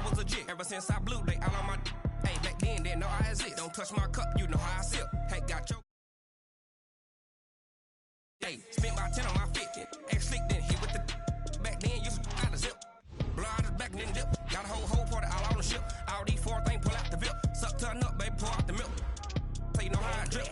was a jit. Ever since I blew, they all on my. Hey, back then, didn't know I exist. Don't touch my cup, you know how I sip. Hey, got your. Hey, spent my 10 on my 50. Ex-slick, then hit with the. Back then, used to out the zip. Blow out his back and then dip. Got a whole party all on the ship. All these four things, pull out the VIP. Suck, turn up, baby, pour out the milk. So you know how I drip.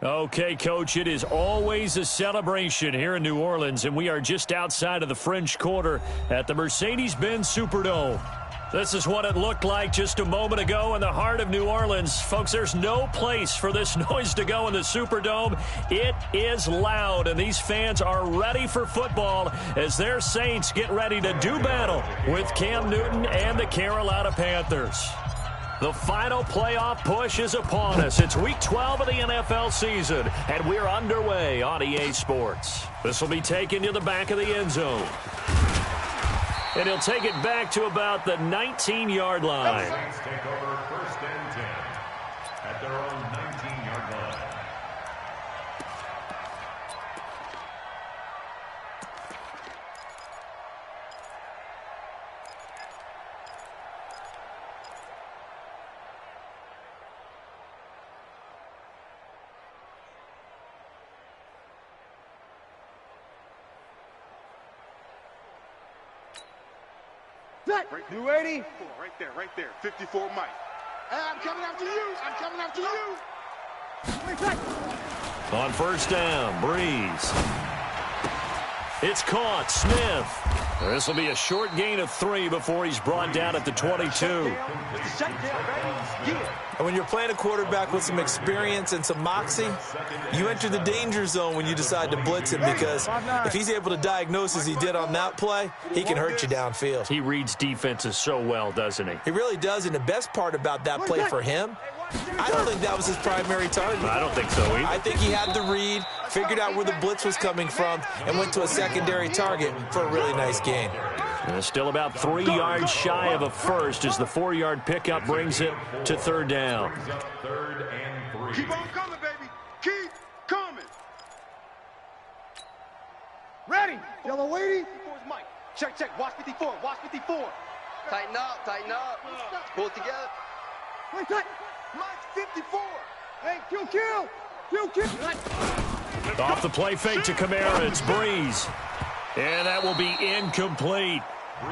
Okay, Coach, it is always a celebration here in New Orleans, and we are just outside of the French Quarter at the Mercedes-Benz Superdome. This is what it looked like just a moment ago in the heart of New Orleans. Folks, there's no place for this noise to go in the Superdome. It is loud, and these fans are ready for football as their Saints get ready to do battle with Cam Newton and the Carolina Panthers. The final playoff push is upon us. It's Week 12 of the NFL season, and we're underway on EA Sports. This will be taken to the back of the end zone. And he'll take it back to about the 19-yard line. Saints take over 1st and 10 at their own 19-yard line. Right, you ready? Right there. 54 Mike. Hey, I'm coming after you. On 1st down, Breeze. It's caught. Smith. This will be a short gain of 3 before he's brought down at the 22. And when you're playing a quarterback with some experience and some moxie, you enter the danger zone when you decide to blitz him, because if he's able to diagnose as he did on that play, he can hurt you downfield. He reads defenses so well, doesn't he? He really does, and the best part about that play for him, I don't think that was his primary target. I don't think so either. I think he had the read, figured out where the blitz was coming from, and went to a secondary target for a really nice gain. And still about 3 yards shy of a first as the 4-yard pickup brings it to 3rd down. 3rd and 3. Keep on coming, baby. Keep coming. Ready. Yellow waiting. Mike. Check. Watch 54. Tighten up. Pull it together. Mike 54. Hey, kill. Off the play fake to Kamara. It's Breeze. And that will be incomplete.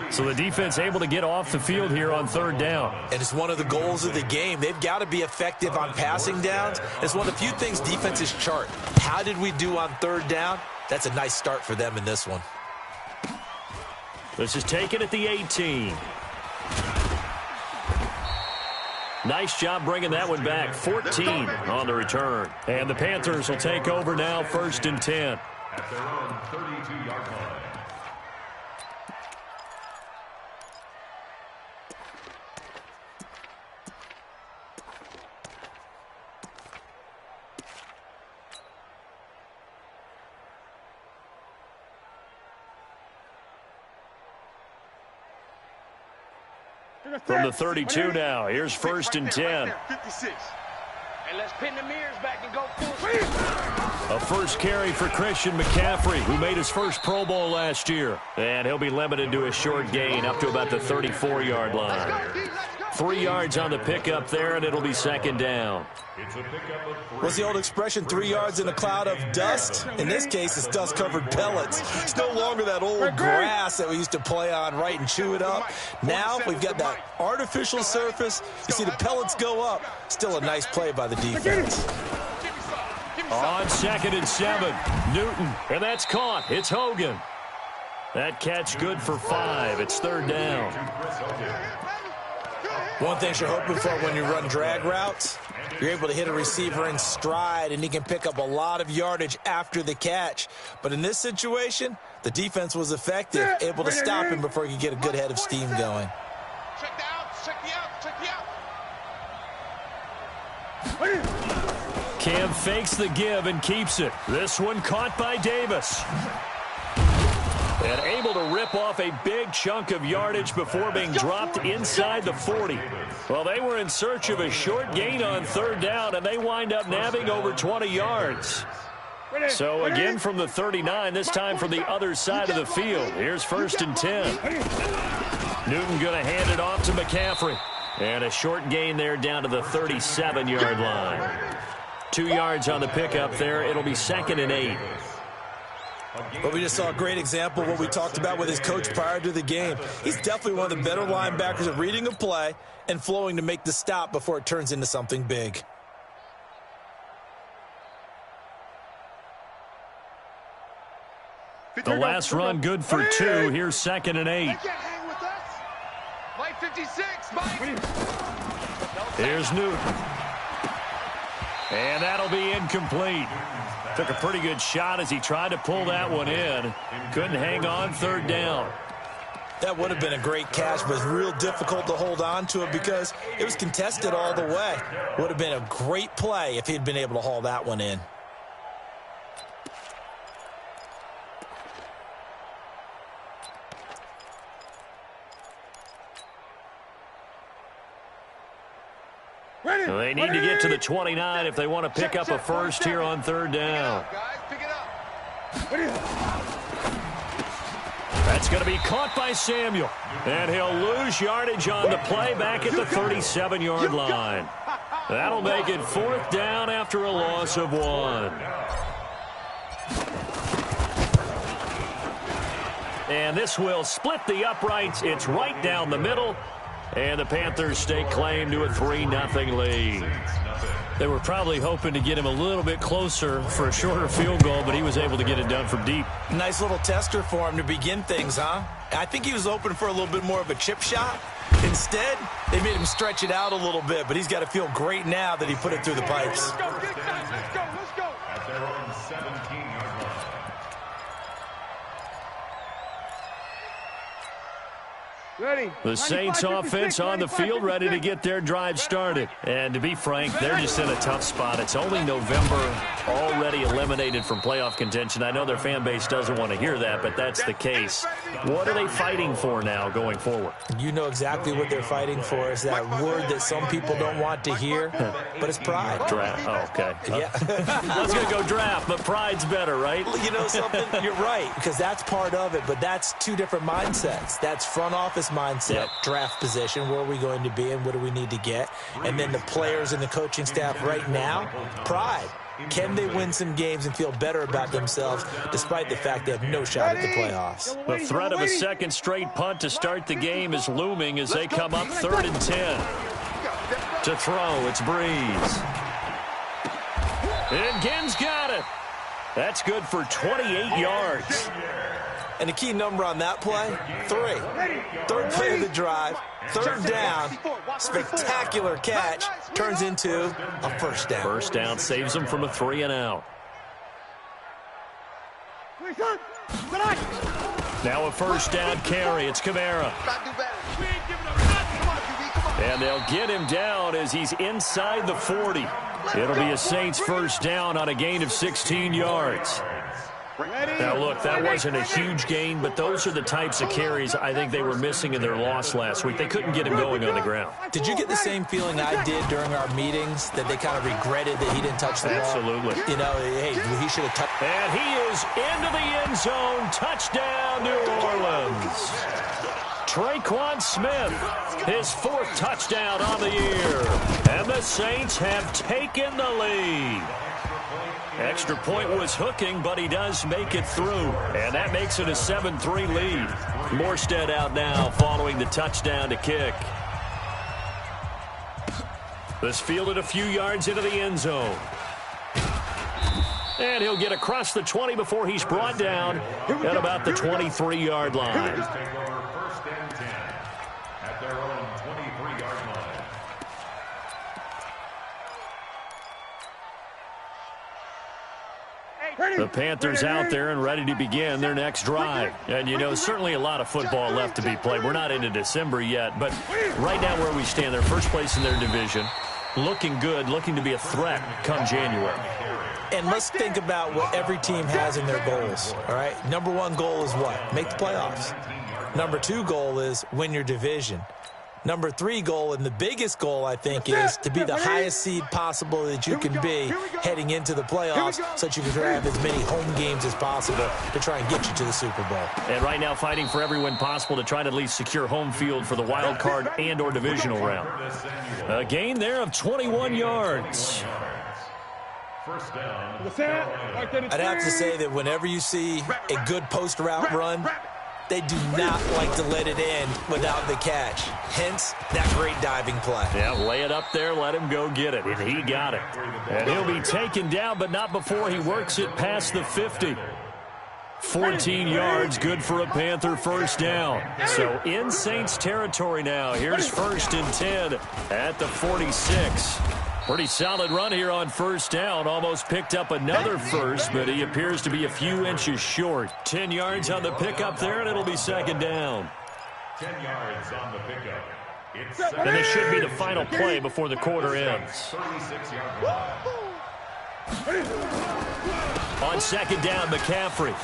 So the defense able to get off the field here on 3rd down. And it's one of the goals of the game. They've got to be effective on passing downs. It's one of the few things defenses chart. How did we do on 3rd down? That's a nice start for them in this one. This is taken at the 18. Nice job bringing that one back. 14 on the return. And the Panthers will take over now, 1st and 10. At their own 32-yard line. From the 32 now, here's 1st and 10. 56. Hey, let's pin the mirrors back and go full speed. A first carry for Christian McCaffrey, who made his first Pro Bowl last year. And he'll be limited to a short gain up to about the 34-yard line. 3 yards on the pickup there, and it'll be second down. What's the old expression, 3 yards in a cloud of dust? In this case, it's dust-covered pellets. It's no longer that old grass that we used to play on, right, and chew it up. Now we've got that artificial surface. You see the pellets go up. Still a nice play by the defense. On 2nd and 7, Newton, and that's caught. It's Hogan. That catch good for 5. It's 3rd down. One thing you're hoping for when you run drag routes, you're able to hit a receiver in stride, and he can pick up a lot of yardage after the catch. But in this situation, the defense was effective, able to stop him before he could get a good head of steam going. Check the outs, check the outs, check the outs. Cam fakes the give and keeps it. This one caught by Davis. And able to rip off a big chunk of yardage before being dropped inside the 40. Well, they were in search of a short gain on 3rd down, and they wind up nabbing over 20 yards. So again from the 39, this time from the other side of the field. Here's 1st and 10. Newton going to hand it off to McCaffrey. And a short gain there down to the 37-yard line. 2 yards on the pickup there. It'll be 2nd and 8. But we just saw a great example of what we talked about with his coach prior to the game. He's definitely one of the better linebackers at reading a play and flowing to make the stop before it turns into something big. The last run good for 2. Here's 2nd and 8. Mike 56, Mike. Here's Newton. And that'll be incomplete. Took a pretty good shot as he tried to pull that one in. Couldn't hang on 3rd down. That would have been a great catch, but it's real difficult to hold on to it because it was contested all the way. Would have been a great play if he'd been able to haul that one in. They need to get to the 29 if they want to pick up a first here on 3rd down. That's going to be caught by Samuel. And he'll lose yardage on the play back at the 37-yard line. That'll make it 4th down after a loss of 1. And this will split the uprights. It's right down the middle. And the Panthers stake claim to a 3-0 lead. They were probably hoping to get him a little bit closer for a shorter field goal, but he was able to get it done from deep. Nice little tester for him to begin things, huh? I think he was hoping for a little bit more of a chip shot. Instead, they made him stretch it out a little bit, but he's got to feel great now that he put it through the pipes. Let's go, let's go. At their own 17-yard line. Ready. The Saints offense on the field ready to get their drive started. And to be frank, they're just in a tough spot. It's only November, already eliminated from playoff contention. I know their fan base doesn't want to hear that, but that's the case. What are they fighting for now going forward? You know exactly what they're fighting for. Is that word that some people don't want to hear, but it's pride. Draft. Oh, okay. Yeah. I was going to go draft, but pride's better, right? You know something? You're right, because that's part of it, but that's two different mindsets. That's front office mindset, draft position, where are we going to be and what do we need to get? And then the players and the coaching staff right now, pride. Can they win some games and feel better about themselves despite the fact they have no shot at the playoffs? The threat of a second straight punt to start the game is looming as they come up 3rd and 10. To throw, it's Breeze. And Ginn's got it. That's good for 28 yards. And the key number on that play, 3. 3rd play of the drive, 3rd down, spectacular catch, turns into a 1st down. 1st down saves them from a 3-and-out. Now a 1st down carry. It's Kamara. And they'll get him down as he's inside the 40. It'll be a Saints 1st down on a gain of 16 yards. Now, look, that wasn't a huge gain, but those are the types of carries I think they were missing in their loss last week. They couldn't get him going on the ground. Did you get the same feeling I did during our meetings, that they kind of regretted that he didn't touch the ball? Absolutely. You know, hey, he should have touched. And he is into the end zone. Touchdown, New Orleans. Traquan Smith, his 4th touchdown on the year. And the Saints have taken the lead. Extra point was hooking, but he does make it through. And that makes it a 7-3 lead. Morstead out now following the touchdown to kick. This fielded a few yards into the end zone. And he'll get across the 20 before he's brought down at about the 23-yard line. First and 10 at their own 23-yard line. The Panthers out there and ready to begin their next drive. And, you know, certainly a lot of football left to be played. We're not into December yet, but right now where we stand, they're first place in their division, looking good, looking to be a threat come January. And let's think about what every team has in their goals, all right? Number 1 goal is what? Make the playoffs. Number 2 goal is win your division. Number 3 goal, and the biggest goal, I think, is to be the highest seed possible that you can be heading into the playoffs so that you can have as many home games as possible to try and get you to the Super Bowl. And right now fighting for every win possible to try to at least secure home field for the wild card and or divisional round. A gain there of 21 yards. First down. I'd have to say that whenever you see a good post route run, they do not like to let it end without the catch. Hence, that great diving play. Yeah, lay it up there, let him go get it. And he got it. And he'll be taken down, but not before he works it past the 50. 14 yards, good for a Panther first down. So in Saints territory now. Here's 1st and 10 at the 46. Pretty solid run here on first down. Almost picked up another first, but he appears to be a few inches short. 10 yards on the pickup there, and it'll be 2nd down. 10 yards on the pickup. It's And this should be the final play before the quarter ends. 36-yard line. On 2nd down, McCaffrey.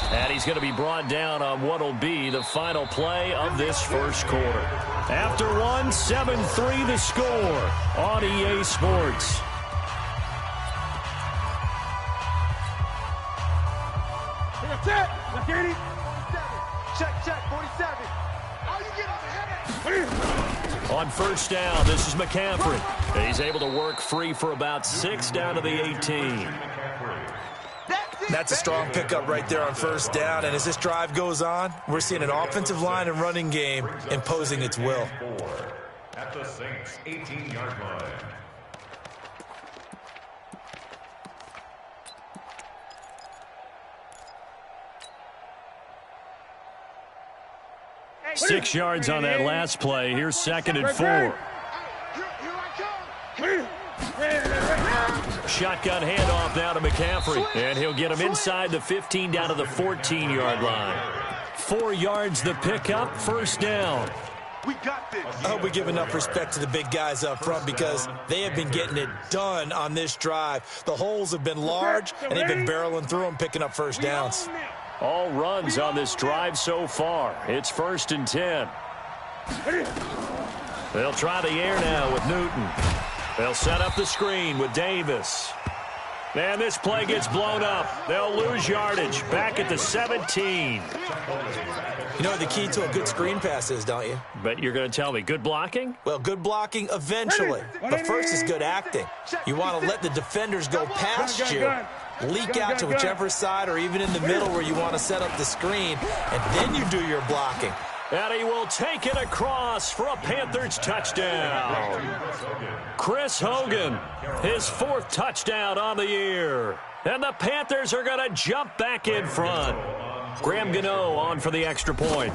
And he's going to be brought down on what will be the final play of this first quarter. After 1, 7-3 the score on EA Sports. Check, 47. Oh, you get on the head. On first down, this is McCaffrey. He's able to work free for about 6 down to the 18. That's a strong pickup right there on first down. And as this drive goes on, we're seeing an offensive line and running game imposing its will. At the Saints' 18-yard line. Hey, 6 yards on that last play. Here's 2nd and 4. Shotgun handoff now to McCaffrey. And he'll get him inside the 15 down to the 14-yard line. 4 yards the pickup, first down. We got this. I hope we give enough respect to the big guys up front because they have been getting it done on this drive. The holes have been large, and they've been barreling through them, picking up first downs. All runs on this drive so far. It's 1st and 10. They'll try the air now with Newton. They'll set up the screen with Davis. And this play gets blown up. They'll lose yardage. Back at the 17. You know what the key to a good screen pass is, don't you? But you're going to tell me, good blocking? Well, good blocking eventually. But first is good acting. You want to let the defenders go past you, leak out to whichever side or even in the middle where you want to set up the screen, and then you do your blocking. And he will take it across for a Panthers touchdown. Chris Hogan, his 4th touchdown on the year. And the Panthers are going to jump back in front. Graham Gano on for the extra point.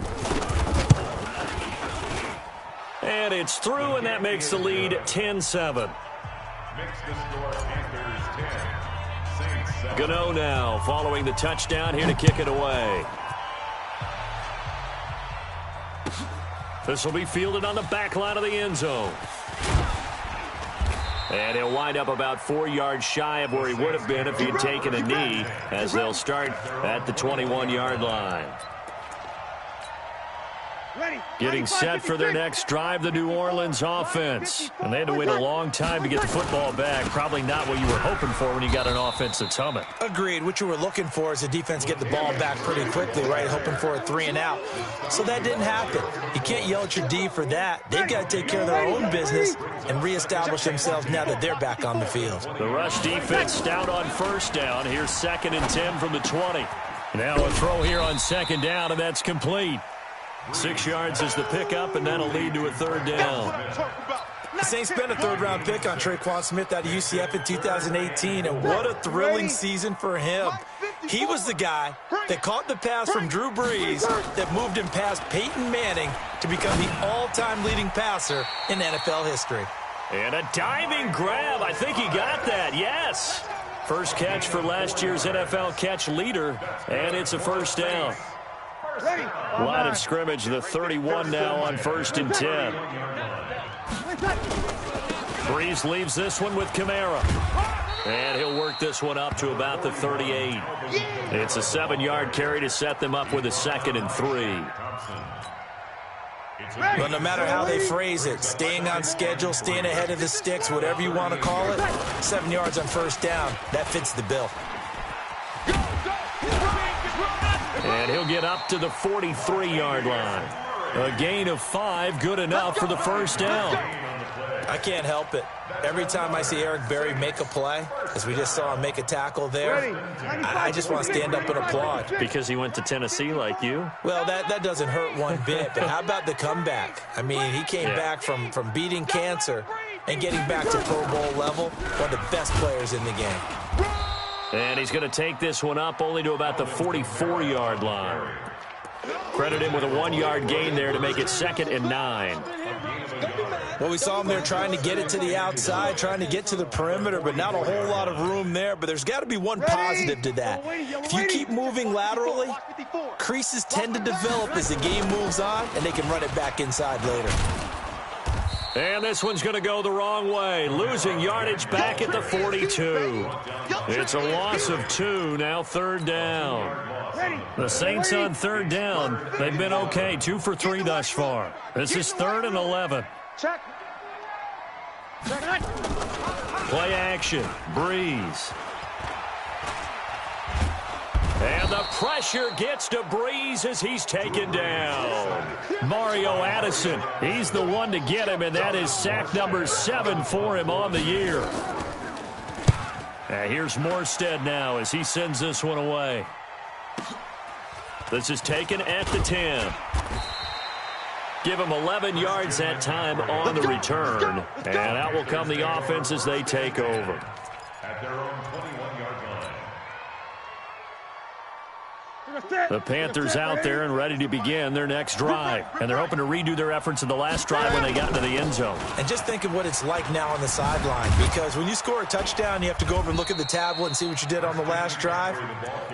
And it's through, and that makes the lead 10-7. Makes the score Panthers 10, Saints 7. Gano now following the touchdown here to kick it away. This will be fielded on the back line of the end zone. And he'll wind up about 4 yards shy of where he would have been if he had taken a knee, as they'll start at the 21-yard line. Getting set for their next drive, the New Orleans offense. And they had to wait a long time to get the football back. Probably not what you were hoping for when you got an offense that's humming. Agreed. What you were looking for is the defense get the ball back pretty quickly, right? Hoping for a 3-and-out. So that didn't happen. You can't yell at your D for that. They've got to take care of their own business and reestablish themselves now that they're back on the field. The rush defense stout on first down. Here's 2nd and 10 from the 20. Now a throw here on 2nd down, and that's complete. 6 yards is the pickup, and that'll lead to a 3rd down. The Saints spent a 3rd-round pick on Traquan Smith out of UCF in 2018, and what a thrilling season for him. He was the guy that caught the pass from Drew Brees that moved him past Peyton Manning to become the all-time leading passer in NFL history. And a diving grab. I think he got that, yes. First catch for last year's NFL catch leader, and it's a 1st down. Line of scrimmage, the 31 now on 1st and 10. Brees leaves this one with Kamara. And he'll work this one up to about the 38. It's a 7-yard carry to set them up with a 2nd and 3. But no matter how they phrase it, staying on schedule, staying ahead of the sticks, whatever you want to call it, 7 yards on 1st down, that fits the bill. And he'll get up to the 43-yard line. A gain of 5, good enough for the 1st down. I can't help it. Every time I see Eric Berry make a play, as we just saw him make a tackle there, I just want to stand up and applaud. Because he went to Tennessee like you? Well, that doesn't hurt one bit, but how about the comeback? I mean, he came back from beating cancer and getting back to Pro Bowl level, one of the best players in the game. And he's going to take this one up only to about the 44-yard line. Credit him with a 1-yard gain there to make it 2nd and 9. Well, we saw him there trying to get it to the outside, trying to get to the perimeter, but not a whole lot of room there. But there's got to be one positive to that. If you keep moving laterally, creases tend to develop as the game moves on, and they can run it back inside later. And this one's going to go the wrong way, losing yardage back at the 42. It's a loss of 2, now 3rd down. The Saints on 3rd down, they've been okay, 2 for 3 thus far. This is 3rd and 11. Play action, Brees. And the pressure gets to Brees as he's taken down. Mario Addison, he's the one to get him, and that is sack number 7 for him on the year. And here's Morstead now as he sends this one away. This is taken at the 10. Give him 11 yards that time on the return. And out will come the offense as they take over. At their own 21-yard line. The Panthers out there and ready to begin their next drive. And they're hoping to redo their efforts in the last drive when they got into the end zone. And just think of what it's like now on the sideline, because when you score a touchdown, you have to go over and look at the tablet and see what you did on the last drive.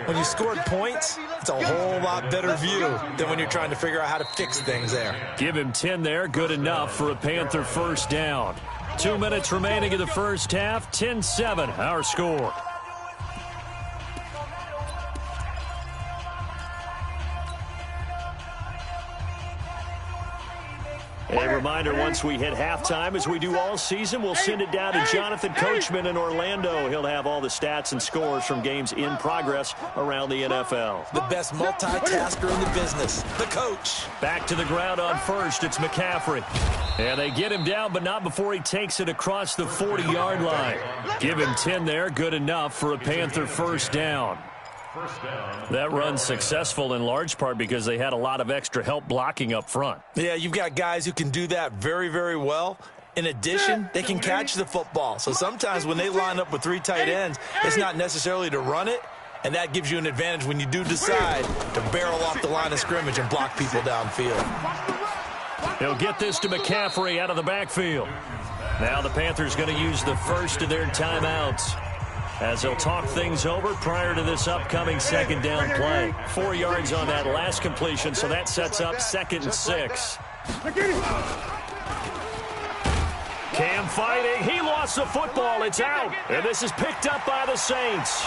When you scored points, it's a whole lot better view than when you're trying to figure out how to fix things there. Give him 10 there, good enough for a Panther 1st down. 2 minutes remaining in the first half, 10-7 our score. A reminder, once we hit halftime, as we do all season, we'll send it down to Jonathan Coachman in Orlando. He'll have all the stats and scores from games in progress around the NFL. The best multitasker in the business, the coach. Back to the ground on 1st, it's McCaffrey. And they get him down, but not before he takes it across the 40-yard line. Give him 10 there, good enough for a Panther 1st down. That run's successful in large part because they had a lot of extra help blocking up front. Yeah, you've got guys who can do that very, very well. In addition, they can catch the football. So sometimes when they line up with 3 tight ends, it's not necessarily to run it, and that gives you an advantage when you do decide to barrel off the line of scrimmage and block people downfield. He'll get this to McCaffrey out of the backfield. Now the Panthers going to use the first of their timeouts as they'll talk things over prior to this upcoming 2nd down play. 4 yards on that last completion, so that sets up 2nd and 6. Cam fighting. He lost the football. It's out. And this is picked up by the Saints.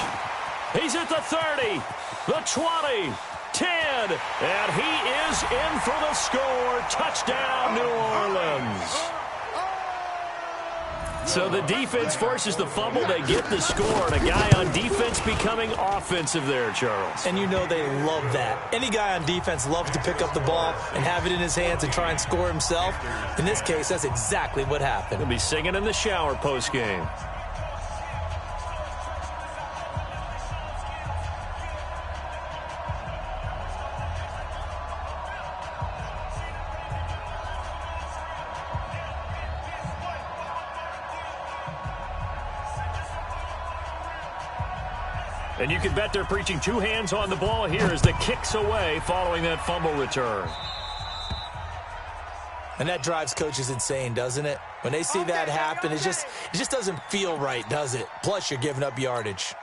He's at the 30, the 20, 10, and he is in for the score. Touchdown, New Orleans. So the defense forces the fumble. They get the score, and a guy on defense becoming offensive there, Charles. And you know they love that. Any guy on defense loves to pick up the ball and have it in his hands and try and score himself. In this case, that's exactly what happened. He'll be singing in the shower post-game. And you can bet they're preaching two hands on the ball here as the kick's away following that fumble return. And that drives coaches insane, doesn't it? When they see that happen, it just doesn't feel right, does it? Plus, you're giving up yardage.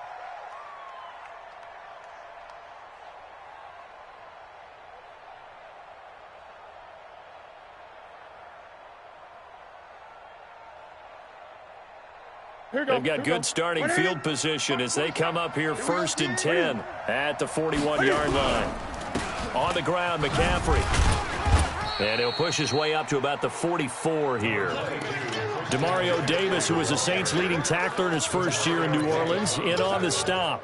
They've got good starting field position as they come up here 1st and 10 at the 41-yard line. On the ground, McCaffrey. And he'll push his way up to about the 44 here. Demario Davis, who was the Saints' leading tackler in his first year in New Orleans, in on the stop.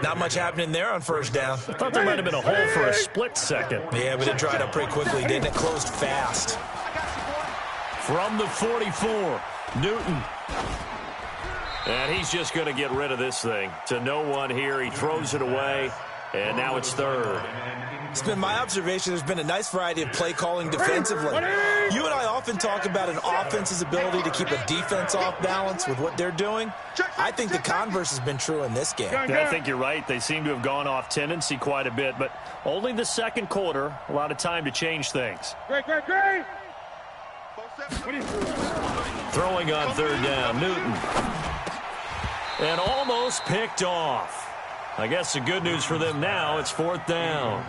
Not much happening there on first down. I thought there might have been a hole for a split second. Yeah, but it dried up pretty quickly, didn't it? Closed fast. From the 44, Newton. And he's just going to get rid of this thing. To no one here. He throws it away, and now it's 3rd. It's been my observation there's been a nice variety of play calling defensively. You and I often talk about an offense's ability to keep a defense off balance with what they're doing. I think the converse has been true in this game. Yeah, I think you're right. They seem to have gone off tendency quite a bit, but only the second quarter. A lot of time to change things. Great. Throwing on 3rd down, Newton. And almost picked off. I guess the good news for them now, it's 4th down.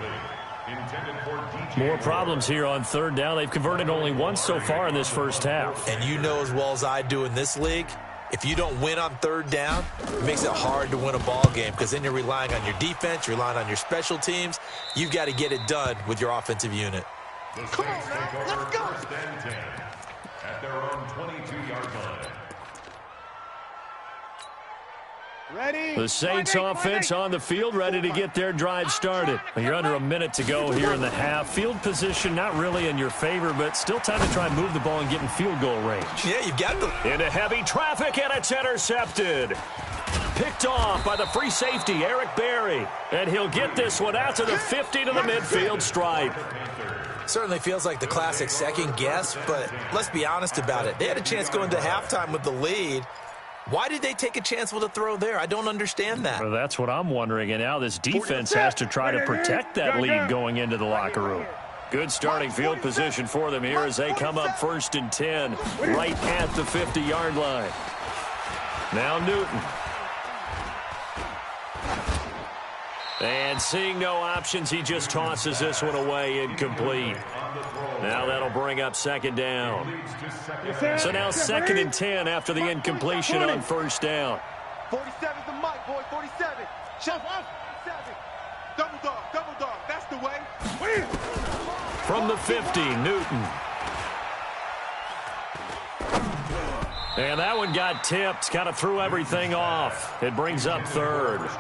More problems here on 3rd down. They've converted only once so far in this first half. And you know as well as I do in this league, if you don't win on 3rd down, it makes it hard to win a ball game because then you're relying on your defense, you're relying on your special teams. You've got to get it done with your offensive unit. Come on, man. Let's go. 1st and 10 at their own 22-yard line. Ready? The Saints offense on the field, ready to get their drive started. You're under a minute to go here in the half. Field position not really in your favor, but still time to try and move the ball and get in field goal range. Yeah, you've got the... Into heavy traffic, and it's intercepted. Picked off by the free safety, Eric Berry. And he'll get this one out to the 50 to the midfield stripe. Certainly feels like the classic second guess, but let's be honest about it. They had a chance going to halftime with the lead. Why did they take a chance with a throw there? I don't understand that. Well, that's what I'm wondering. And now this defense has to try to protect that lead going into the locker room. Good starting field position for them here as they come up 1st and 10 right at the 50-yard line. Now Newton. And seeing no options, he just tosses this one away, incomplete. Now that'll bring up 2nd down. So now 2nd and 10 after the incompletion on 1st down. 47's the mic, boy. 47. Shut up. 47. Double dog. That's the way. From the 50, Newton. And that one got tipped, kind of threw everything off. It brings up 3rd.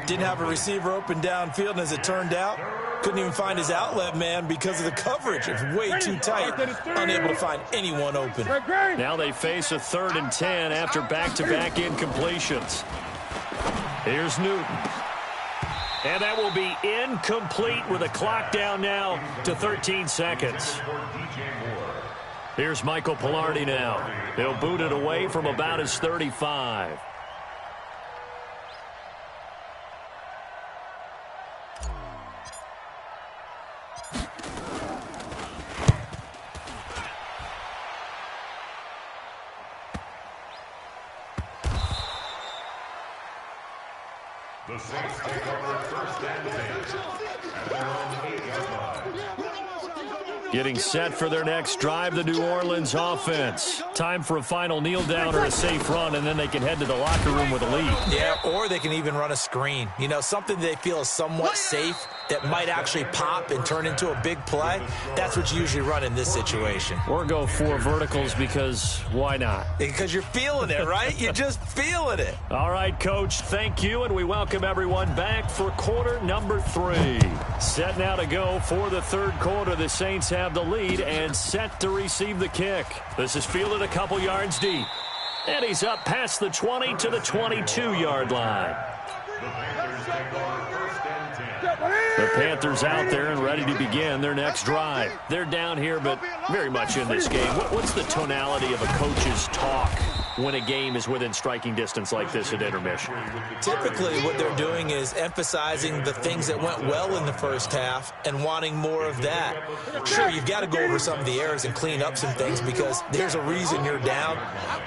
Didn't have a receiver open downfield, and as it turned out, couldn't even find his outlet man because of the coverage. It's way too tight, unable to find anyone open. Now they face a 3rd and 10 after back-to-back incompletions. Here's Newton. And that will be incomplete with a clock down now to 13 seconds. Here's Michael Pilardi now. He'll boot it away from about his 35. The Saints take over 1st and 10 at their own 8-yard line. Getting set for their next drive, the New Orleans offense. Time for a final kneel down or a safe run, and then they can head to the locker room with a lead. Yeah, or they can even run a screen. You know, something they feel is somewhat safe that might actually pop and turn into a big play. That's what you usually run in this situation. Or go 4 verticals because why not? Because you're feeling it, right? You're just feeling it. All right, Coach, thank you, and we welcome everyone back for quarter number 3. Set now to go for the third quarter. The Saints have the lead and set to receive the kick. This is fielded a couple yards deep. And he's up past the 20 to the 22-yard line. The Panthers out there and ready to begin their next drive. They're down here, but very much in this game. What's the tonality of a coach's talk when a game is within striking distance like this at intermission? Typically, what they're doing is emphasizing the things that went well in the first half and wanting more of that. Sure, you've got to go over some of the errors and clean up some things because there's a reason you're down.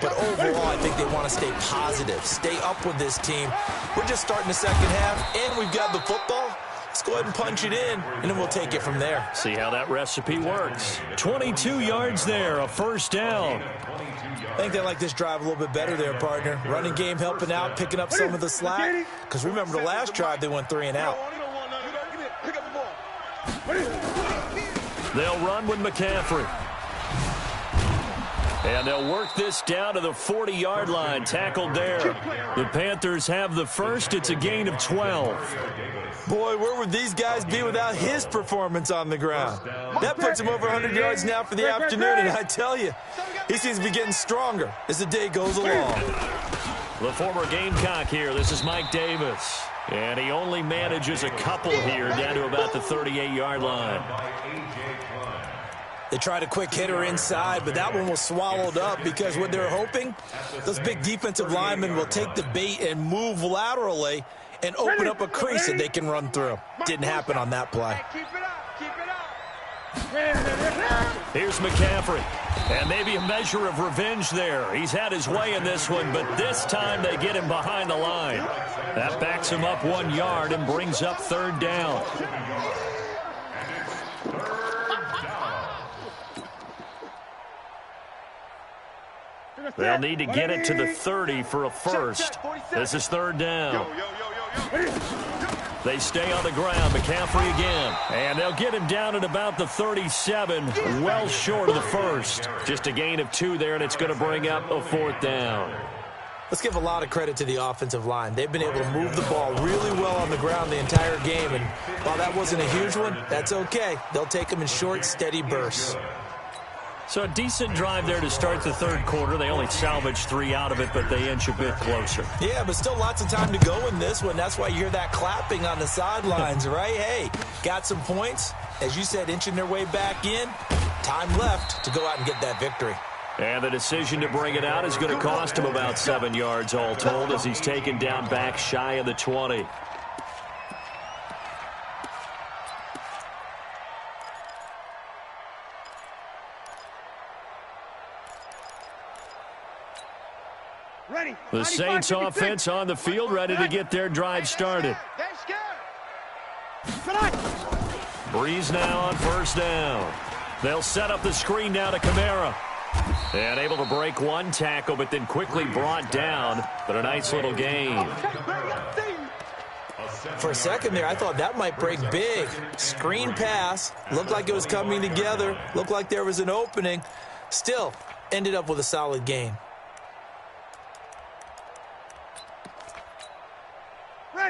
But overall, I think they want to stay positive, stay up with this team. We're just starting the second half, and we've got the football. Let's go ahead and punch it in, and then we'll take it from there. See how that recipe works. 22 yards there, a first down. I think they like this drive a little bit better there, partner. Running game helping out, picking up some of the slack. Because remember the last drive, they went 3 and out. They'll run with McCaffrey. And they'll work this down to the 40-yard line, tackled there. The Panthers have the first. It's a gain of 12. Boy, where would these guys be without his performance on the ground? That puts him over 100 yards now for the afternoon, and I tell you, he seems to be getting stronger as the day goes along. The former Gamecock here. This is Mike Davis. And he only manages a couple here down to about the 38-yard line. They tried a quick hitter inside, but that one was swallowed up because what they're hoping, those big defensive linemen will take the bait and move laterally and open up a crease that they can run through. Didn't happen on that play. Here's McCaffrey. And maybe a measure of revenge there. He's had his way in this one, but this time they get him behind the line. That backs him up 1 yard and brings up third down. They'll need to get it to the 30 for a first. This is third down. They stay on the ground. McCaffrey again. And they'll get him down at about the 37, well short of the first. Just a gain of 2 there, and it's going to bring up a fourth down. Let's give a lot of credit to the offensive line. They've been able to move the ball really well on the ground the entire game. And while that wasn't a huge one, that's okay. They'll take them in short, steady bursts. So a decent drive there to start the third quarter. They only salvaged 3 out of it, but they inch a bit closer. Yeah, but still lots of time to go in this one. That's why you hear that clapping on the sidelines, right? Hey, got some points. As you said, inching their way back in. Time left to go out and get that victory. And the decision to bring it out is going to cost him about 7 yards all told as he's taken down back shy of the 20. The Saints offense on the field, ready to get their drive started. Breeze now on first down. They'll set up the screen now to Kamara. And able to break one tackle, but then quickly brought down. But a nice little gain. For a second there, I thought that might break big. Screen pass. Looked like it was coming together. Looked like there was an opening. Still, ended up with a solid gain.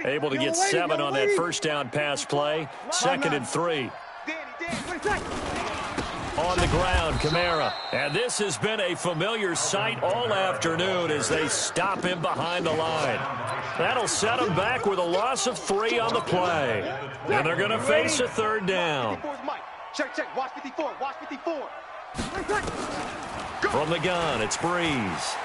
Able to get 7 on that first down pass play. 2nd and 3. On the ground, Kamara. And this has been a familiar sight all afternoon as they stop him behind the line. That'll set him back with a loss of 3 on the play. And they're going to face a third down. Check. Watch 54. Watch 54. From the gun, it's Breeze.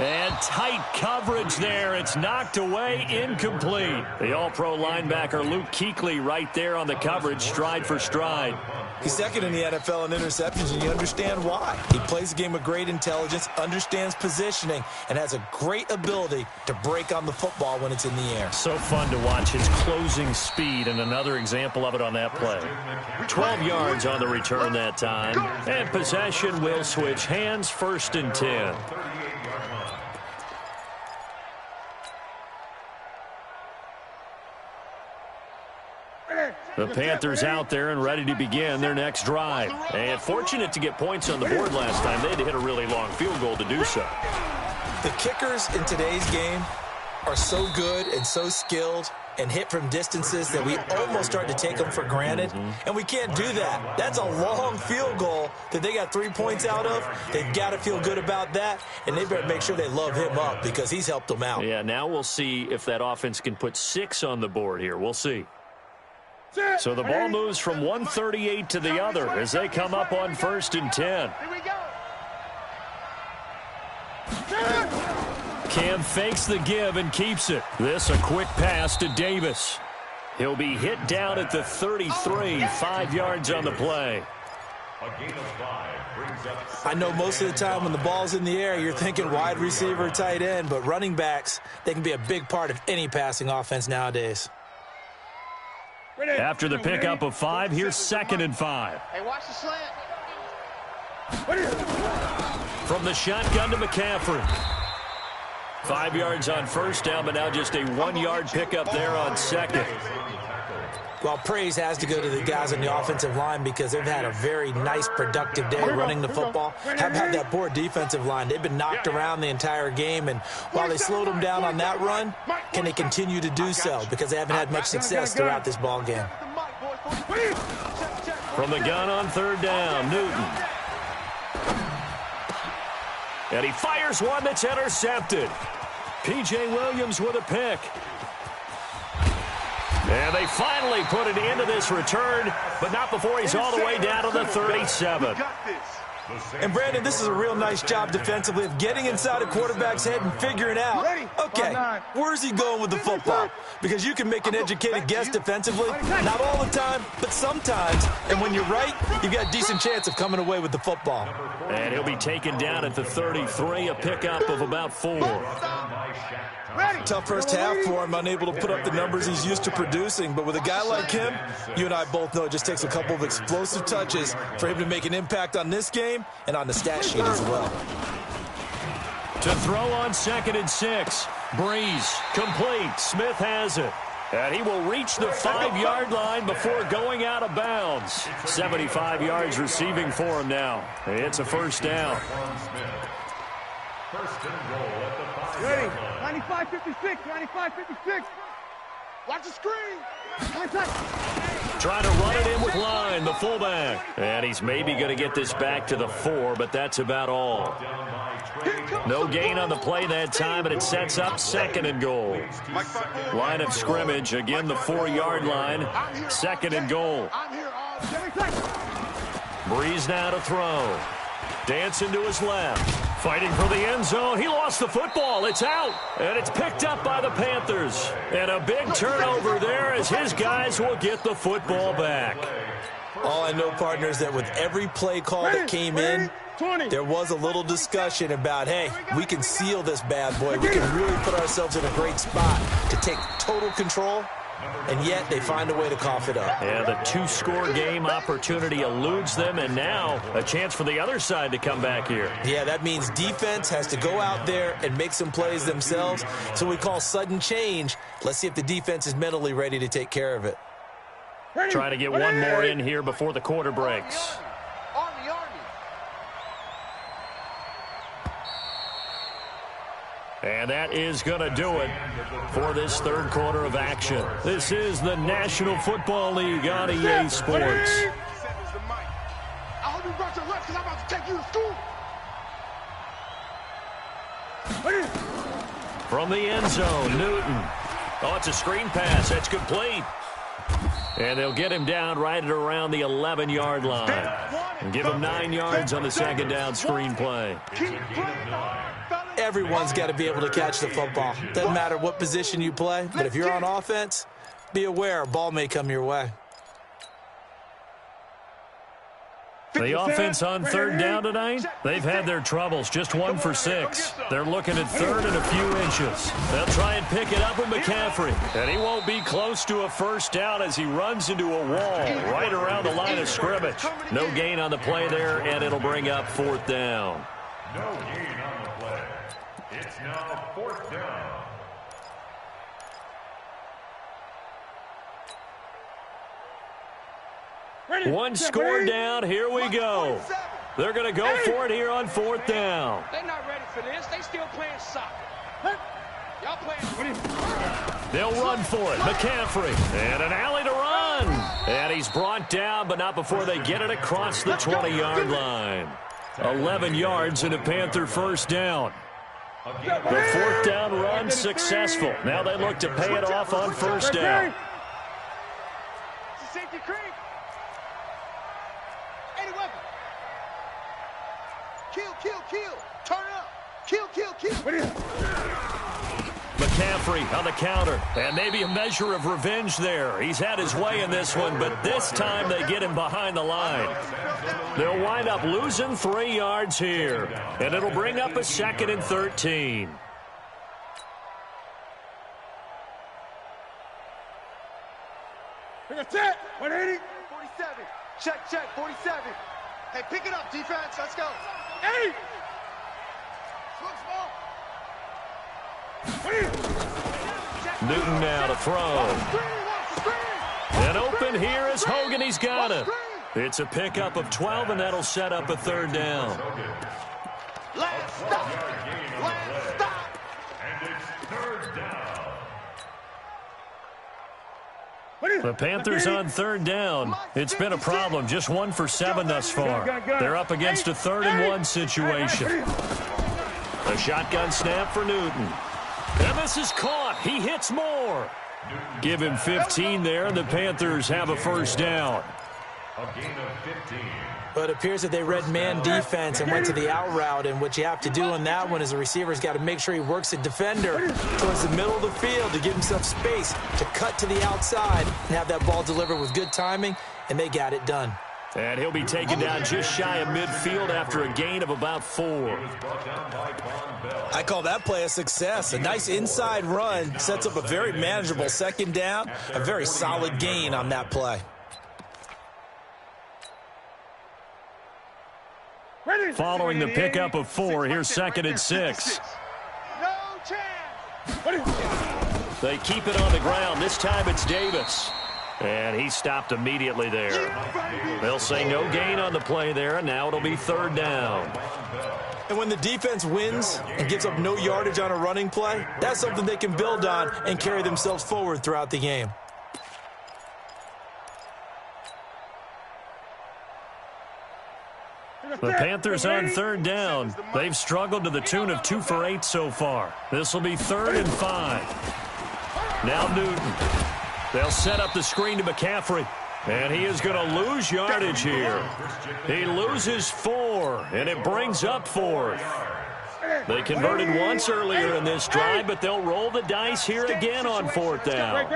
And tight coverage there. It's knocked away, incomplete. The all-pro linebacker Luke Kuechly right there on the coverage, stride for stride. He's second in the NFL in interceptions, and you understand why. He plays the game with great intelligence, understands positioning, and has a great ability to break on the football when it's in the air. So fun to watch his closing speed, and another example of it on that play. 12 yards on the return that time. And possession will switch hands, 1st and 10. The Panthers out there and ready to begin their next drive. And fortunate to get points on the board last time. They had to hit a really long field goal to do so. The kickers in today's game are so good and so skilled and hit from distances that we almost start to take them for granted. And we can't do that. That's a long field goal that they got 3 points out of. They've got to feel good about that, and they better make sure they love him up because he's helped them out. Yeah, now we'll see if that offense can put 6 on the board here. We'll see. So the ball moves from 138 to the other as they come up on 1st and 10. Here we go. Cam fakes the give and keeps it. This a quick pass to Davis. He'll be hit down at the 33, 5 yards on the play. I know most of the time when the ball's in the air, you're thinking wide receiver, tight end, but running backs, they can be a big part of any passing offense nowadays. After the pickup of 5, here's 2nd and 5. Hey, watch the slant. From the shotgun to McCaffrey. 5 yards on 1st down, but now just a 1-yard pickup there on 2nd. Well, praise has to go to the guys on the offensive line because they've had a very nice, productive day running the football. Haven't had that poor defensive line. They've been knocked around the entire game, and while they slowed them down on that run, can they continue to do so? Because they haven't had much success throughout this ball game. From the gun on 3rd down, Newton. And he fires one that's intercepted. P.J. Williams with a pick. And they finally put it into this return, but not before he's all the way down to the 37. And, Brandon, this is a real nice job defensively of getting inside a quarterback's head and figuring out, okay, where's he going with the football? Because you can make an educated guess defensively, not all the time, but sometimes. And when you're right, you've got a decent chance of coming away with the football. And he'll be taken down at the 33, a pickup of about 4. Tough first half for him, unable to put up the numbers he's used to producing. But with a guy like him, you and I both know it just takes a couple of explosive touches for him to make an impact on this game and on the stat sheet as well. To throw on 2nd and 6. Breeze, complete. Smith has it. And he will reach the 5-yard line before going out of bounds. 75 yards receiving for him now. It's a 1st down. First and goal at the 5-yard Ready. line. 95-56. 95-56. Watch the screen. Trying to run it in with Line, the fullback. And he's maybe going to get this back to the 4, but that's about all. No gain on the play that time, and it sets up 2nd and goal. Line of scrimmage, again the 4-yard line. 2nd and goal. Breeze now to throw. Dancing to his left. Fighting for the end zone. He lost the football. It's out. And it's picked up by the Panthers. And a big turnover there as his guys will get the football back. All I know, partner, is that with every play call that came in, there was a little discussion about, hey, we can seal this bad boy. We can really put ourselves in a great spot to take total control. And yet they find a way to cough it up. Yeah, the 2-score game opportunity eludes them, and now a chance for the other side to come back here. Yeah, that means defense has to go out there and make some plays themselves. So we call sudden change. Let's see if the defense is mentally ready to take care of it. Trying to get one more in here before the quarter breaks. And that is going to do it for this 3rd quarter of action. This is the National Football League on EA Sports. I hope you brought your lunch because I'm about to take you to school. From the end zone, Newton. Oh, it's a screen pass. That's complete. And they'll get him down right at around the 11-yard line. And give him 9 yards on the 2nd down screen play. Everyone's got to be able to catch the football. Doesn't matter what position you play, but if you're on offense, be aware a ball may come your way. The offense on third down tonight, they've had their troubles, just 1 for 6. They're looking at third and a few inches. They'll try and pick it up with McCaffrey, and he won't be close to a first down as he runs into a wall right around the line of scrimmage. No gain on the play there, and it'll bring up 4th down. No gain on the play. It's now 4th down. One score down. Here we go. They're going to go for it here on 4th down. They're not ready for this. They still playing soccer. Y'all playing. They'll run for it. McCaffrey. And an alley to run. And he's brought down, but not before they get it across the 20-yard line. 11 yards and a Panther first down. The 4th down run successful. Now they look to pay it off on first down. Safety creep. Any weapon. Kill. Turn up. Kill. McCaffrey on the counter. And maybe a measure of revenge there. He's had his way in this one, but this time they get him behind the line. They'll wind up losing 3 yards here. And it'll bring up a 2nd and 13. That's it. 180. 47. Check. 47. Hey, pick it up, defense. Let's go. 8. Newton now to throw. And open here is Hogan. He's got it. It's a pickup of 12, and that'll set up a 3rd down. Last stop. And it's 3rd down. The Panthers on 3rd down. It's been a problem. Just 1 for 7 thus far. They're up against a 3rd and 1 situation. A shotgun snap for Newton. And this is caught. He hits more. Give him 15 there, and the Panthers have a first down. A gain of 15. But it appears that they read man defense and went to the out route, and what you have to do on that one is the receiver's got to make sure he works the defender towards the middle of the field to give himself space to cut to the outside and have that ball delivered with good timing, and they got it done. And he'll be taken down just shy of midfield after a gain of about 4. I call that play a success. A nice inside run sets up a very manageable 2nd down, a very solid gain on that play. Following the pickup of 4, here's 2nd and 6. No chance. They keep it on the ground. This time it's Davis. And he stopped immediately there. They'll say no gain on the play there, and now it'll be 3rd down. And when the defense wins and gives up no yardage on a running play, that's something they can build on and carry themselves forward throughout the game. The Panthers on 3rd down. They've struggled to the tune of 2 for 8 so far. This will be 3rd and 5. Now Newton. They'll set up the screen to McCaffrey. And he is going to lose yardage here. He loses 4, and it brings up 4th. They converted once earlier in this drive, but they'll roll the dice here again on 4th down.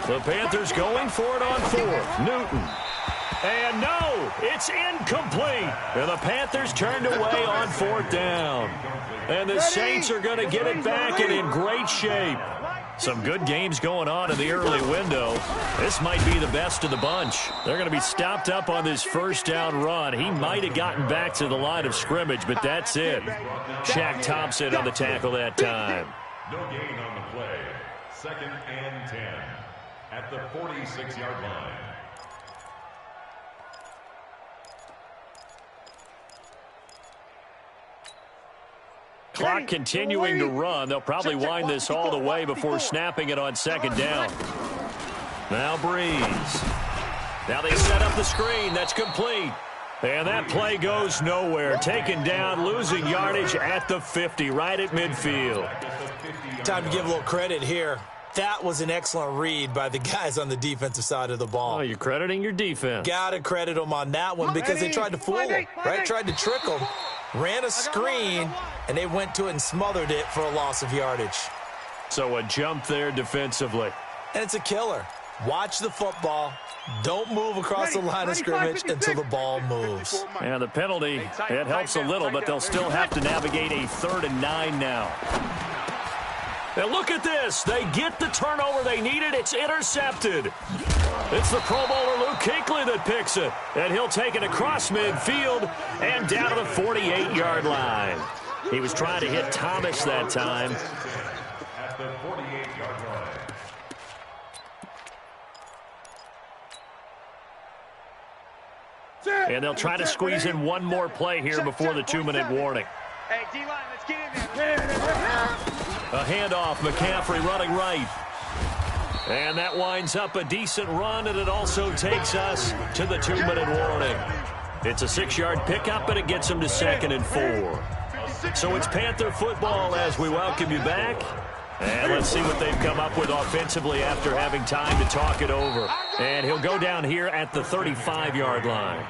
The Panthers going for it on 4th. Newton. And no, it's incomplete. And the Panthers turned away on 4th down. And the Saints are going to get it back and in great shape. Some good games going on in the early window. This might be the best of the bunch. They're going to be stopped up on this first down run. He might have gotten back to the line of scrimmage, but that's it. Shaq Thompson on the tackle that time. No gain on the play. 2nd and 10 at the 46-yard line. Clock continuing to run. They'll probably wind this all the way before snapping it on 2nd down. Now Breeze. Now they set up the screen. That's complete. And that play goes nowhere. Taken down, losing yardage at the 50, right at midfield. Time to give a little credit here. That was an excellent read by the guys on the defensive side of the ball. Oh, you're crediting your defense. Got to credit them on that one because they tried to fool him, right? Tried to trick him. Ran a screen, and they went to it and smothered it for a loss of yardage. So a jump there defensively. And it's a killer. Watch the football. Don't move across the line of scrimmage until the ball moves. And the penalty, it helps a little, but they'll still have to navigate a 3rd and 9 now. And look at this. They get the turnover they needed. It's intercepted. It's the Pro Bowler Luke Kuechly that picks it. And he'll take it across midfield and down to the 48-yard line. He was trying to hit Thomas that time. At the 48-yard line. And they'll try to squeeze in one more play here before the 2-minute warning. Hey, D-line, let's get in there. A handoff, McCaffrey running right. And that winds up a decent run, and it also takes us to the 2-minute warning. It's a 6-yard pickup, and it gets them to 2nd and 4. So it's Panther football as we welcome you back. And let's see what they've come up with offensively after having time to talk it over. And he'll go down here at the 35-yard line.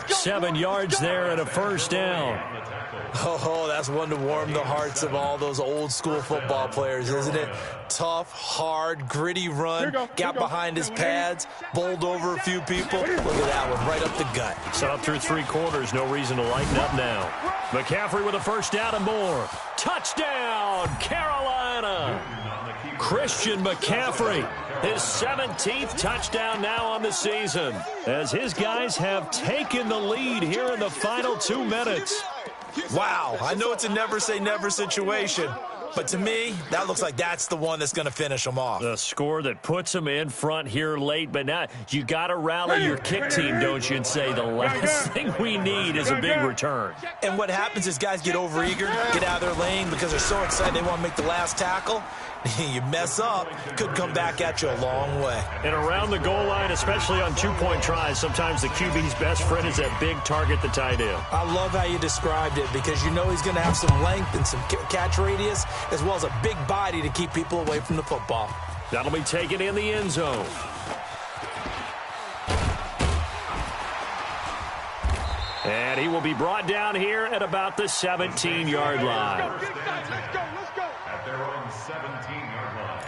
7 yards there and a 1st down. Oh, that's one to warm the hearts of all those old-school football players, isn't it? Tough, hard, gritty run. Got behind his pads, bowled over a few people. Look at that one, right up the gut. So up through 3 quarters, no reason to lighten up now. McCaffrey with a 1st down and more. Touchdown, Carolina! Christian McCaffrey, his 17th touchdown now on the season, as his guys have taken the lead here in the final 2 minutes. Wow, I know it's a never-say-never situation, but to me, that looks like that's the one that's going to finish them off. The score that puts them in front here late, but now you got to rally your kick team, don't you, and say the last thing we need is a big return. And what happens is guys get overeager, get out of their lane because they're so excited they want to make the last tackle. You mess up, could come back at you a long way. And around the goal line, especially on 2-point tries, sometimes the QB's best friend is that big target, the tight end. I love how you described it because you know he's going to have some length and some catch radius as well as a big body to keep people away from the football. That'll be taken in the end zone. And he will be brought down here at about the 17-yard line. Let's go. At their own 17-yard line.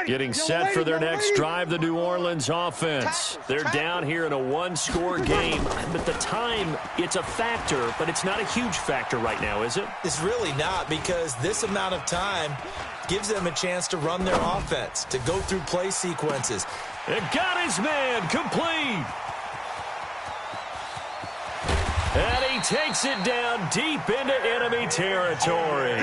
Getting set for their next drive, the New Orleans offense. They're down here in a 1-score game. But the time, it's a factor, but it's not a huge factor right now, is it? It's really not because this amount of time gives them a chance to run their offense, to go through play sequences. It got his man complete. And he takes it down deep into enemy territory.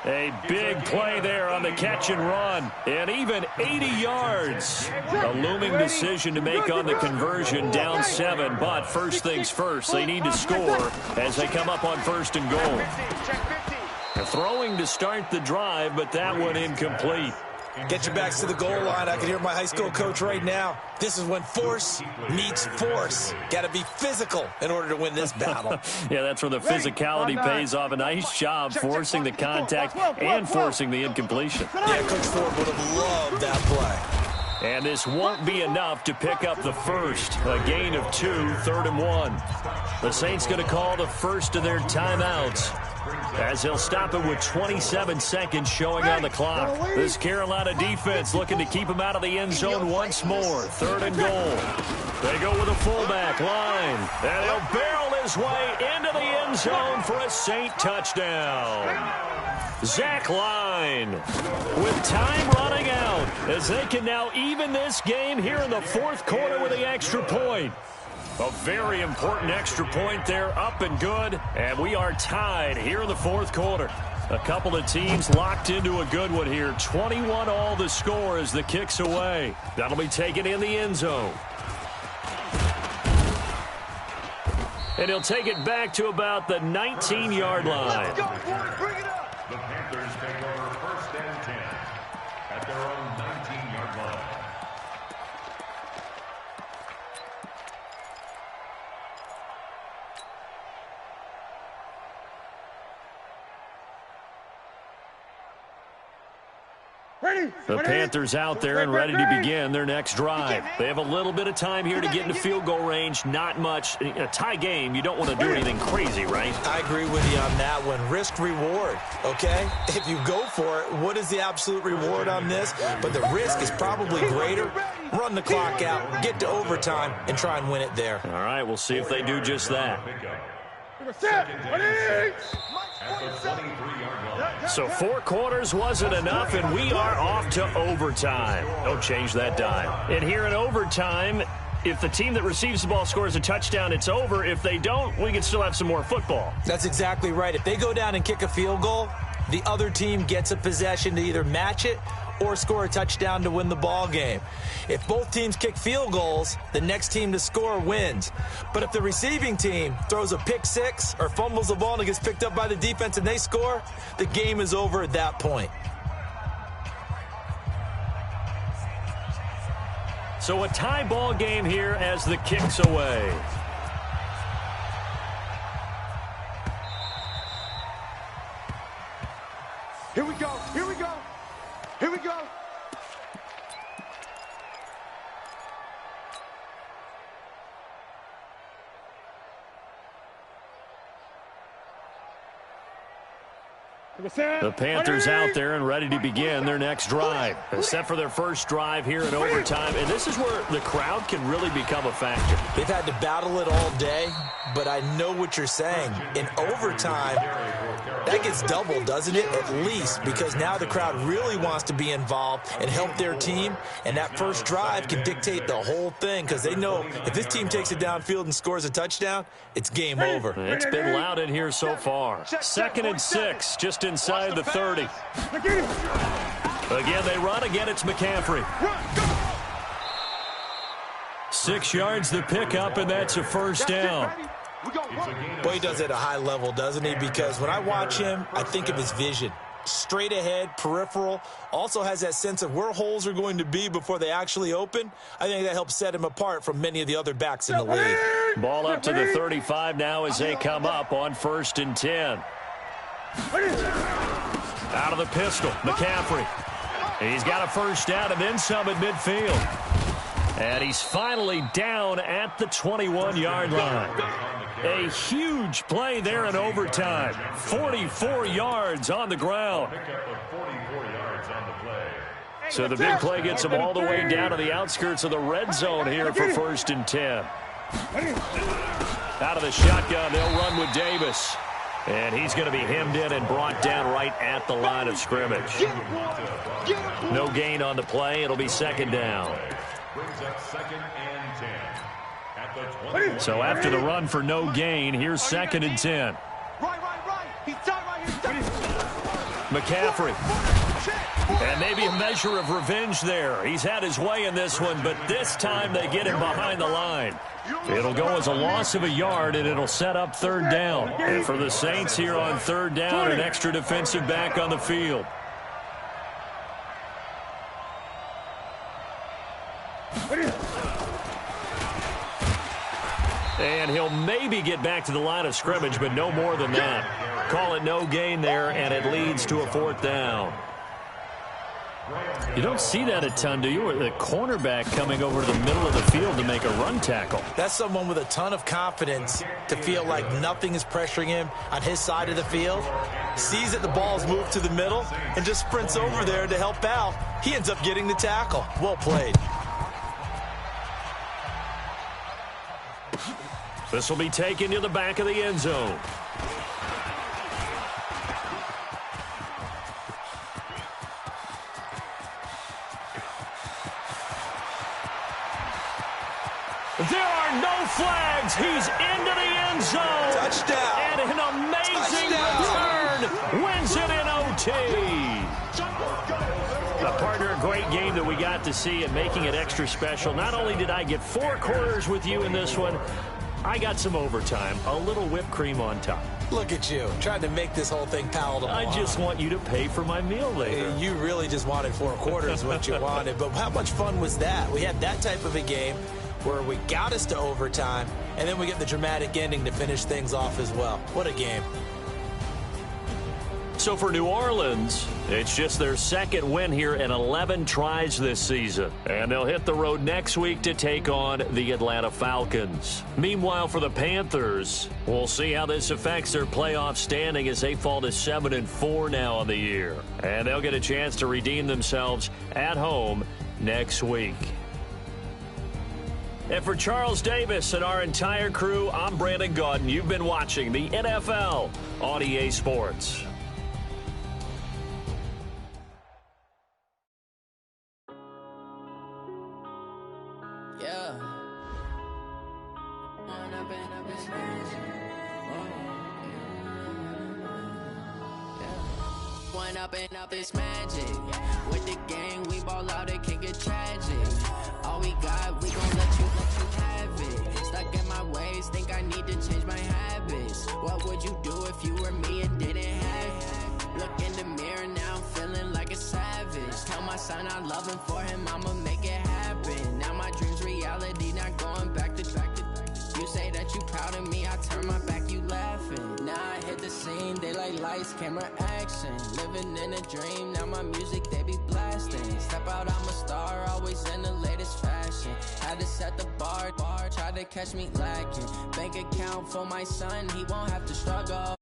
A big play there on the catch and run, and even 80 yards. A looming decision to make on the conversion, down 7, but first things first, they need to score as they come up on 1st and goal. Throwing to start the drive, but that one incomplete. Get your backs to the goal line. I can hear my high school coach right now. This is when force meets force. Got to be physical in order to win this battle. Yeah, that's where the physicality pays off. A nice job forcing the contact and forcing the incompletion. Yeah, Coach Ford would have loved that play. And this won't be enough to pick up the first. A gain of 2, 3rd and 1. The Saints going to call the first of their timeouts, as they'll stop it with 27 seconds showing on the clock. This Carolina defense looking to keep him out of the end zone once more. 3rd and goal. They go with a fullback line, and he'll barrel his way into the end zone for a Saint touchdown. Zach Line with time running out, as they can now even this game here in the 4th quarter with the extra point. A very important extra point there, up and good, and we are tied here in the 4th quarter. A couple of teams locked into a good one here. 21 all the score as the kick's away. That'll be taken in the end zone. And he'll take it back to about the 19-yard line. Let's go, boy. Bring it up. The Panthers take over 1st and 10 at their own 19-yard line. The Panthers out there and ready to begin their next drive. They have a little bit of time here to get into field goal range. Not much. In a tie game, you don't want to do anything crazy, right? I agree with you on that one. Risk reward, okay? If you go for it, what is the absolute reward on this? But the risk is probably greater. Run the clock out, get to overtime, and try and win it there. All right, we'll see if they do just that. So 4 quarters wasn't enough, and we are off to overtime. Don't change that dime. And here in overtime, if the team that receives the ball scores a touchdown, it's over. If they don't, we can still have some more football. That's exactly right. If they go down and kick a field goal, the other team gets a possession to either match it or score a touchdown to win the ball game. If both teams kick field goals, the next team to score wins. But if the receiving team throws a pick six or fumbles the ball and it gets picked up by the defense and they score, the game is over at that point. So a tie ball game here as the kick's away. Here we go. Here we go. Here we go. The Panthers out there and ready to begin their next drive. Set for their first drive here in overtime. And this is where the crowd can really become a factor. They've had to battle it all day, but I know what you're saying. In overtime, that gets doubled, doesn't it? At least, because now the crowd really wants to be involved and help their team. And that first drive can dictate the whole thing, because they know if this team takes it downfield and scores a touchdown, it's game over. It's been loud in here so far. 2nd and 6, just inside the 30. Again, they run. Again, it's McCaffrey. 6 yards the pickup, and that's a first down. Boy, he does it at a high level, doesn't he? Because when I watch him, I think of his vision. Straight ahead, peripheral. Also has that sense of where holes are going to be before they actually open. I think that helps set him apart from many of the other backs in the league. Ball up to the 35 now as they come up on 1st and 10. Out of the pistol, McCaffrey. He's got a first down and then some at midfield. And he's finally down at the 21-yard line. A huge play there in overtime. 44 yards on the ground. So the big play gets him all the way down to the outskirts of the red zone here for 1st and 10. Out of the shotgun, they'll run with Davis. And he's going to be hemmed in and brought down right at the line of scrimmage. No gain on the play. It'll be 2nd down. So after the run for no gain, here's 2nd and 10. McCaffrey. And maybe a measure of revenge there. He's had his way in this one, but this time they get him behind the line. It'll go as a loss of a yard, and it'll set up 3rd down. And for the Saints here on 3rd down, an extra defensive back on the field. And he'll maybe get back to the line of scrimmage, but no more than that. Call it no gain there, and it leads to a 4th down. You don't see that a ton, do you? Or the cornerback coming over to the middle of the field to make a run tackle. That's someone with a ton of confidence to feel like nothing is pressuring him on his side of the field. Sees that the ball's moved to the middle and just sprints over there to help out. He ends up getting the tackle. Well played. This will be taken to the back of the end zone. There are no flags. He's into the end zone. Touchdown. And an amazing return wins it in OT. Partner, a great game that we got to see and making it extra special. Not only did I get 4 quarters with you in this one, I got some overtime, a little whipped cream on top. Look at you, trying to make this whole thing palatable. I just want you to pay for my meal later. You really just wanted 4 quarters, what you wanted. But how much fun was that? We had that type of a game where we got us to overtime, and then we get the dramatic ending to finish things off as well. What a game. So for New Orleans, it's just their second win here in 11 tries this season. And they'll hit the road next week to take on the Atlanta Falcons. Meanwhile, for the Panthers, we'll see how this affects their playoff standing as they fall to 7-4 now on the year. And they'll get a chance to redeem themselves at home next week. And for Charles Davis and our entire crew, I'm Brandon Gaudin. You've been watching the NFL on EA Sports. Up this magic. With the gang, we ball out, it can get tragic. All we got, we gon' let you have it. Stuck in my ways, think I need to change my habits. What would you do if you were me and didn't have it? Look in the mirror, now I'm feeling like a savage. Tell my son I love him, for him I'ma make it happen. Now my dream's reality, not going back to You say that you proud of me, I turn my back, you laughing. Now I hit the scene, they like lights, camera, action. Living in a dream, now my music, they be blasting. Step out, I'm a star, always in the latest fashion. Had to set the bar, try to catch me lacking. Bank account for my son, he won't have to struggle.